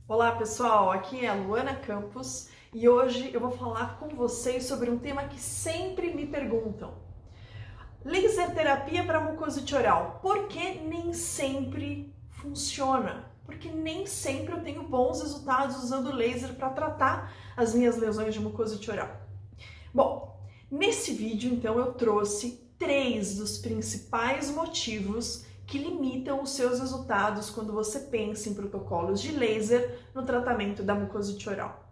Olá pessoal, aqui é a Luana Campos e hoje eu vou falar com vocês sobre um tema que sempre me perguntam. Laser terapia para mucosite oral, por que nem sempre funciona? Porque nem sempre eu tenho bons resultados usando laser para tratar as minhas lesões de mucosite oral. Bom, nesse vídeo então eu trouxe 3 dos principais motivos que limitam os seus resultados quando você pensa em protocolos de laser no tratamento da mucosite oral.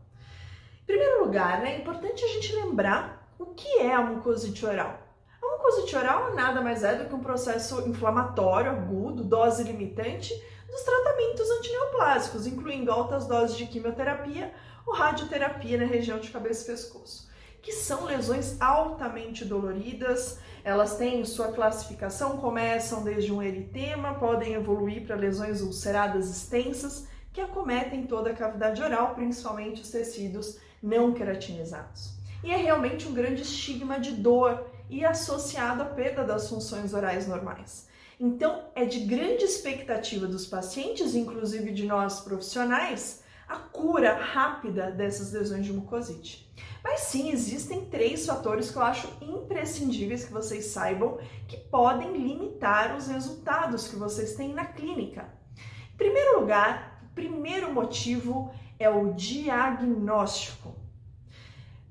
Em primeiro lugar, é importante a gente lembrar o que é a mucosite oral. A mucosite oral nada mais é do que um processo inflamatório agudo, dose limitante, dos tratamentos antineoplásicos, incluindo altas doses de quimioterapia ou radioterapia na região de cabeça e pescoço, que são lesões altamente doloridas. Elas têm sua classificação, começam desde um eritema, podem evoluir para lesões ulceradas extensas que acometem toda a cavidade oral, principalmente os tecidos não queratinizados. E é realmente um grande estigma de dor e associado à perda das funções orais normais. Então, é de grande expectativa dos pacientes, inclusive de nós profissionais, a cura rápida dessas lesões de mucosite. Mas sim, existem 3 fatores que eu acho imprescindíveis que vocês saibam que podem limitar os resultados que vocês têm na clínica. Em primeiro lugar, o primeiro motivo é o diagnóstico.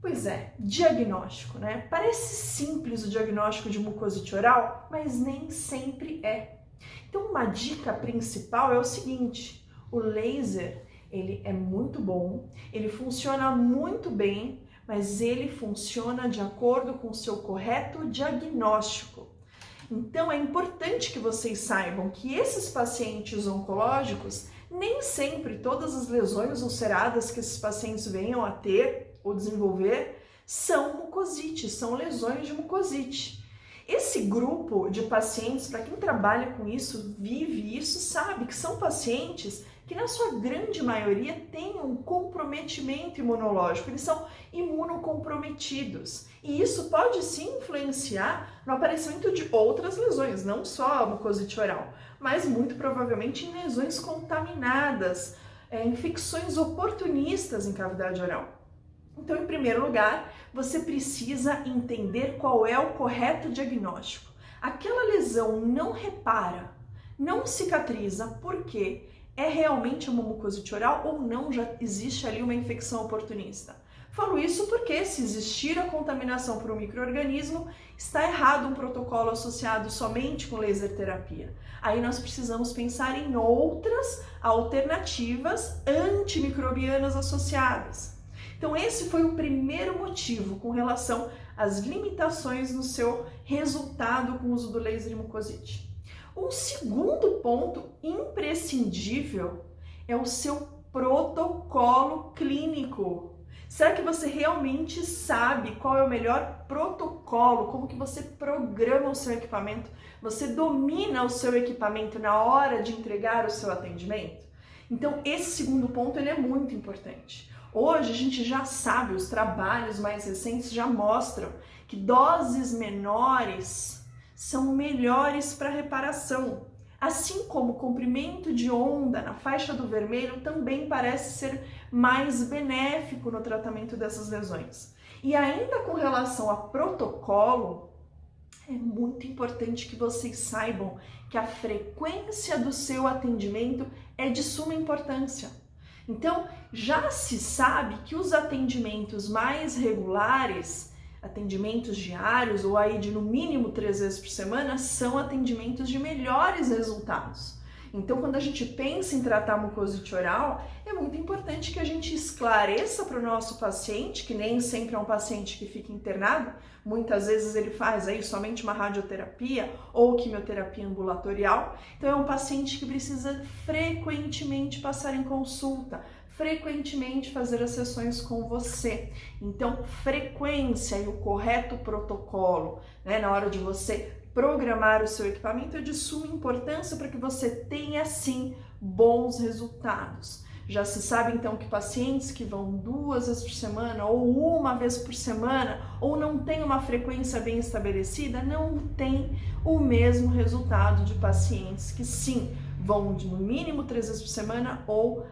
Pois é, diagnóstico, né? Parece simples o diagnóstico de mucosite oral, mas nem sempre é. Então, uma dica principal é o seguinte: o laser, ele é muito bom, ele funciona muito bem, mas ele funciona de acordo com o seu correto diagnóstico. Então é importante que vocês saibam que esses pacientes oncológicos, nem sempre todas as lesões ulceradas que esses pacientes venham a ter ou desenvolver são mucosite, são lesões de mucosite. Esse grupo de pacientes, para quem trabalha com isso, vive isso, sabe que são pacientes que na sua grande maioria têm um comprometimento imunológico, eles são imunocomprometidos. E isso pode sim influenciar no aparecimento de outras lesões, não só a mucosite oral, mas muito provavelmente em lesões contaminadas, infecções oportunistas em cavidade oral. Então, em primeiro lugar, você precisa entender qual é o correto diagnóstico. Aquela lesão não repara, não cicatriza, por quê? É realmente uma mucosite oral ou não já existe ali uma infecção oportunista? Falo isso porque se existir a contaminação por um micro-organismo, está errado um protocolo associado somente com laser terapia. Aí nós precisamos pensar em outras alternativas antimicrobianas associadas. Então esse foi o primeiro motivo com relação às limitações no seu resultado com o uso do laser em mucosite. Um segundo ponto imprescindível é o seu protocolo clínico. Será que você realmente sabe qual é o melhor protocolo? Como que você programa o seu equipamento? Você domina o seu equipamento na hora de entregar o seu atendimento? Então esse segundo ponto ele é muito importante. Hoje a gente já sabe, os trabalhos mais recentes já mostram que doses menores são melhores para reparação. Assim como o comprimento de onda na faixa do vermelho também parece ser mais benéfico no tratamento dessas lesões. E ainda com relação a protocolo, é muito importante que vocês saibam que a frequência do seu atendimento é de suma importância. Então, já se sabe que os atendimentos mais regulares, atendimentos diários ou aí de no mínimo 3 vezes por semana, são atendimentos de melhores resultados. Então, quando a gente pensa em tratar mucosite oral, é muito importante que a gente esclareça para o nosso paciente, que nem sempre é um paciente que fica internado, muitas vezes ele faz aí somente uma radioterapia ou quimioterapia ambulatorial. Então, é um paciente que precisa frequentemente passar em consulta, frequentemente fazer as sessões com você. Então, frequência e o correto protocolo, né, na hora de você programar o seu equipamento é de suma importância para que você tenha, sim, bons resultados. Já se sabe, então, que pacientes que vão 2 vezes por semana ou 1 vez por semana ou não tem uma frequência bem estabelecida, não tem o mesmo resultado de pacientes que, sim, vão no mínimo 3 vezes por semana ou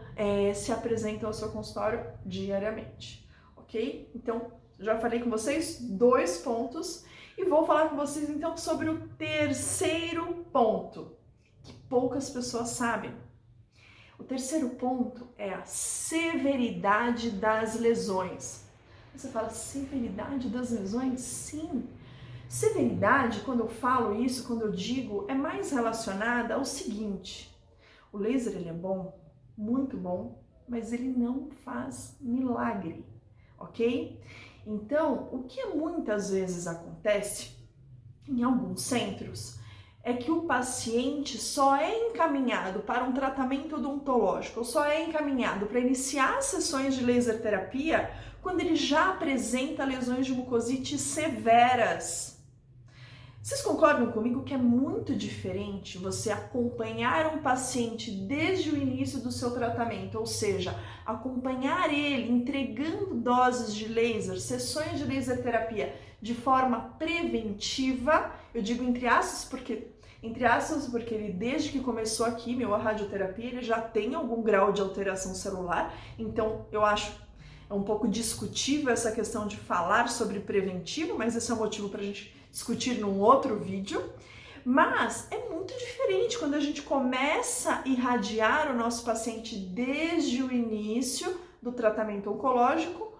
se apresentam ao seu consultório diariamente, ok? Então, já falei com vocês 2 pontos e vou falar com vocês então sobre o terceiro ponto, que poucas pessoas sabem. O terceiro ponto é a severidade das lesões. Você fala, severidade das lesões? Sim. Severidade, quando eu falo isso, quando eu digo, é mais relacionada ao seguinte: o laser ele é bom, muito bom, mas ele não faz milagre, ok? Então, o que muitas vezes acontece em alguns centros é que o paciente só é encaminhado para um tratamento odontológico, ou só é encaminhado para iniciar sessões de laser terapia quando ele já apresenta lesões de mucosite severas. Vocês concordam comigo que é muito diferente você acompanhar um paciente desde o início do seu tratamento, ou seja, acompanhar ele entregando doses de laser, sessões de laser terapia de forma preventiva, eu digo entre aspas porque ele desde que começou a quimio, a radioterapia, ele já tem algum grau de alteração celular, então eu acho um pouco discutível essa questão de falar sobre preventivo, mas esse é um motivo para a gente discutir num outro vídeo. Mas é muito diferente quando a gente começa a irradiar o nosso paciente desde o início do tratamento oncológico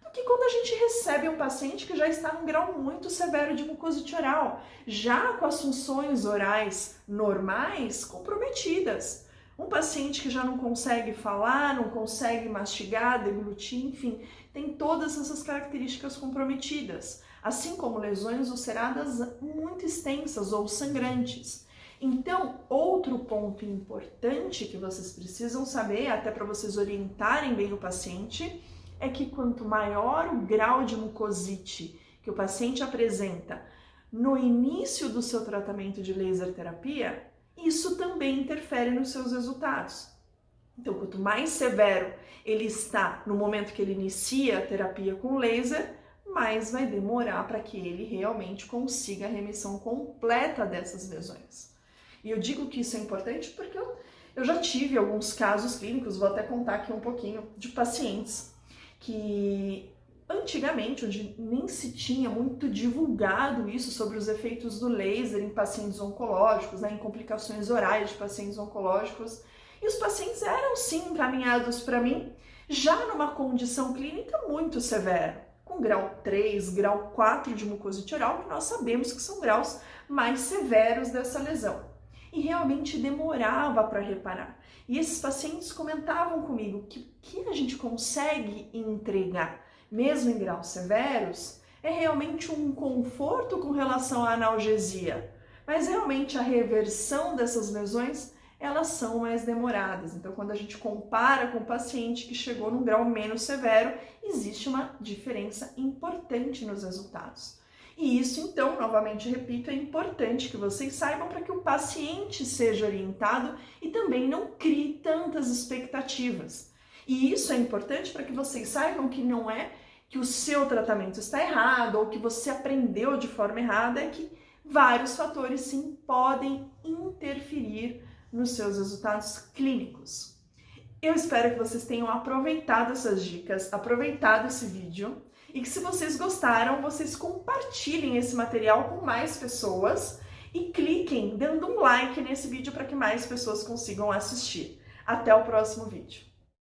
do que quando a gente recebe um paciente que já está num grau muito severo de mucosite oral, já com as funções orais normais comprometidas. Um paciente que já não consegue falar, não consegue mastigar, deglutir, enfim, tem todas essas características comprometidas, assim como lesões ulceradas muito extensas ou sangrantes. Então, outro ponto importante que vocês precisam saber, até para vocês orientarem bem o paciente, é que quanto maior o grau de mucosite que o paciente apresenta no início do seu tratamento de laser terapia, isso também interfere nos seus resultados. Então, quanto mais severo ele está no momento que ele inicia a terapia com laser, mais vai demorar para que ele realmente consiga a remissão completa dessas lesões. E eu digo que isso é importante porque eu já tive alguns casos clínicos, vou até contar aqui um pouquinho, de pacientes que antigamente, onde nem se tinha muito divulgado isso sobre os efeitos do laser em pacientes oncológicos, em complicações orais de pacientes oncológicos, e os pacientes eram sim encaminhados para mim já numa condição clínica muito severa, com grau 3, grau 4 de mucosite oral, que nós sabemos que são graus mais severos dessa lesão. E realmente demorava para reparar. E esses pacientes comentavam comigo que o que a gente consegue entregar, mesmo em graus severos, é realmente um conforto com relação à analgesia. Mas realmente a reversão dessas lesões, elas são mais demoradas. Então, quando a gente compara com o paciente que chegou num grau menos severo, existe uma diferença importante nos resultados. E isso, então, novamente repito, é importante que vocês saibam para que o paciente seja orientado e também não crie tantas expectativas. E isso é importante para que vocês saibam que não é que o seu tratamento está errado ou que você aprendeu de forma errada, é que vários fatores sim podem interferir nos seus resultados clínicos. Eu espero que vocês tenham aproveitado essas dicas, aproveitado esse vídeo e que se vocês gostaram, vocês compartilhem esse material com mais pessoas e cliquem dando um like nesse vídeo para que mais pessoas consigam assistir. Até o próximo vídeo.